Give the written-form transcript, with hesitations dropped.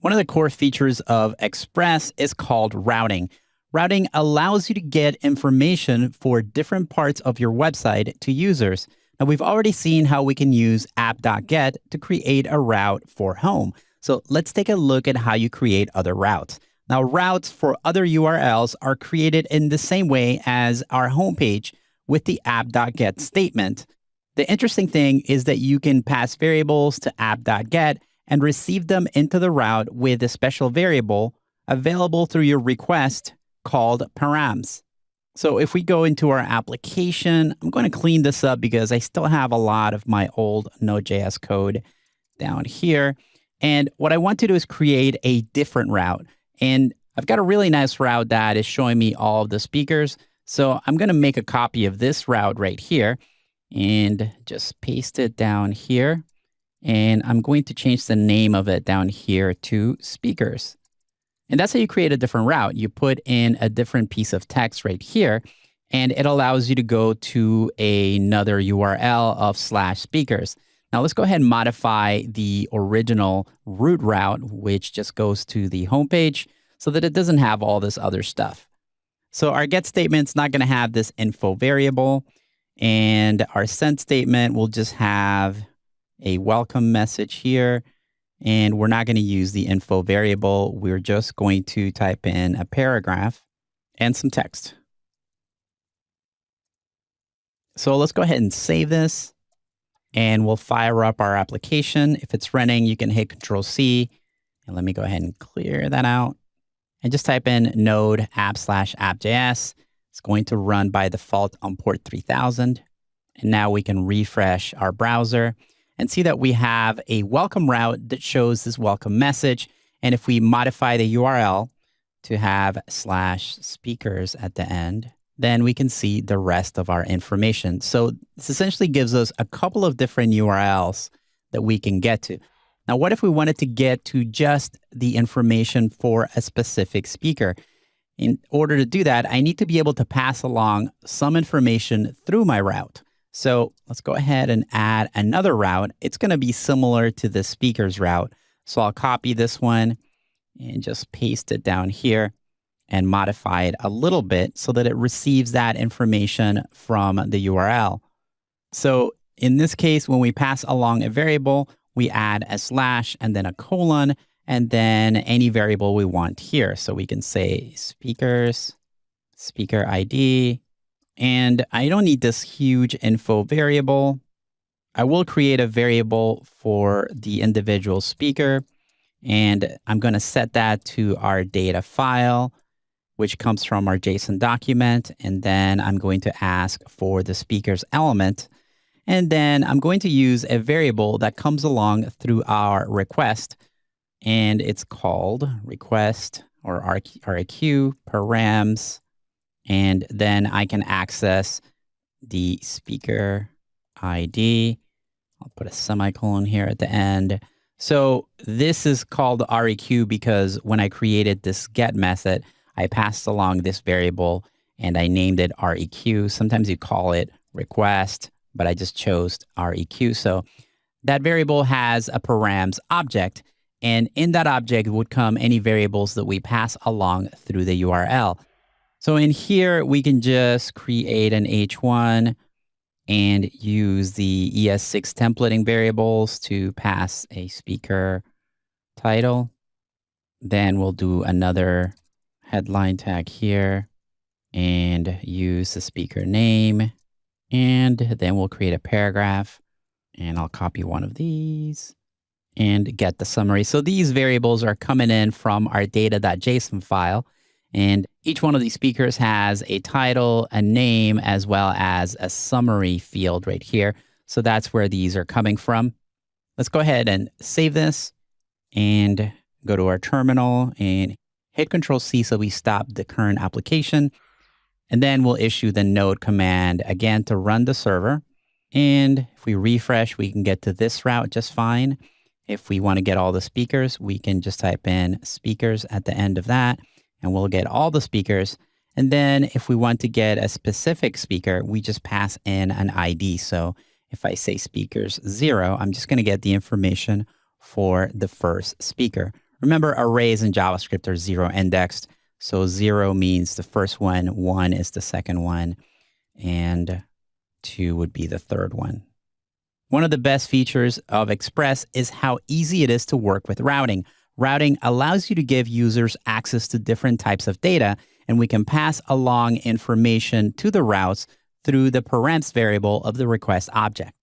One of the core features of Express is called routing. Routing allows you to get information for different parts of your website to users. Now, we've already seen how we can use app.get to create a route for home. So let's take a look at how you create other routes. Now, routes for other URLs are created in the same way as our homepage with the app.get statement. The interesting thing is that you can pass variables to app.get and receive them into the route with a special variable available through your request called params. So if we go into our application, I'm going to clean this up because I still have a lot of my old Node.js code down here. And what I want to do is create a different route. And I've got a really nice route that is showing me all of the speakers. So I'm going to make a copy of this route right here and just paste it down here. And I'm going to change the name of it down here to speakers. And that's how you create a different route. You put in a different piece of text right here, and it allows you to go to another URL of /speakers. Now let's go ahead and modify the original root route, which just goes to the homepage so that it doesn't have all this other stuff. So our get statement's not going to have this info variable, and our send statement will just have a welcome message here, and we're not going to use the info variable. We're just going to type in a paragraph and some text. So let's go ahead and save this, and we'll fire up our application. If it's running, you can hit Control-C, and let me go ahead and clear that out. And just type in node app/app.js. It's going to run by default on port 3000. And now we can refresh our browser and see that we have a welcome route that shows this welcome message. And if we modify the URL to have /speakers at the end, then we can see the rest of our information. So this essentially gives us a couple of different URLs that we can get to. Now, what if we wanted to get to just the information for a specific speaker? In order to do that, I need to be able to pass along some information through my route. So let's go ahead and add another route. It's going to be similar to the speakers route. So I'll copy this one and just paste it down here and modify it a little bit so that it receives that information from the URL. So in this case, when we pass along a variable, we add a / and then a colon, and then any variable we want here. So we can say speakers, speaker ID, and I don't need this huge info variable. I will create a variable for the individual speaker, and I'm going to set that to our data file, which comes from our JSON document. And then I'm going to ask for the speakers element. And then I'm going to use a variable that comes along through our request, and it's called request or REQ params. And then I can access the speaker ID. I'll put a semicolon here at the end. So this is called REQ because when I created this get method, I passed along this variable and I named it REQ. Sometimes you call it request, but I just chose REQ. So that variable has a params object, and in that object would come any variables that we pass along through the URL. So in here, we can just create an H1 and use the ES6 templating variables to pass a speaker title. Then we'll do another headline tag here and use the speaker name. And then we'll create a paragraph, and I'll copy one of these and get the summary. So these variables are coming in from our data.json file. And each one of these speakers has a title, a name, as well as a summary field right here. So that's where these are coming from. Let's go ahead and save this and go to our terminal and hit Control-C so we stop the current application. And then we'll issue the node command again to run the server. And if we refresh, we can get to this route just fine. If we want to get all the speakers, we can just type in speakers at the end of that, and we'll get all the speakers. And then if we want to get a specific speaker, we just pass in an ID. So if I say speakers 0, I'm just going to get the information for the first speaker. Remember, arrays in JavaScript are 0 indexed. So 0 means the first one, 1 is the second one, and 2 would be the third one. One of the best features of Express is how easy it is to work with routing. Routing allows you to give users access to different types of data, and we can pass along information to the routes through the params variable of the request object.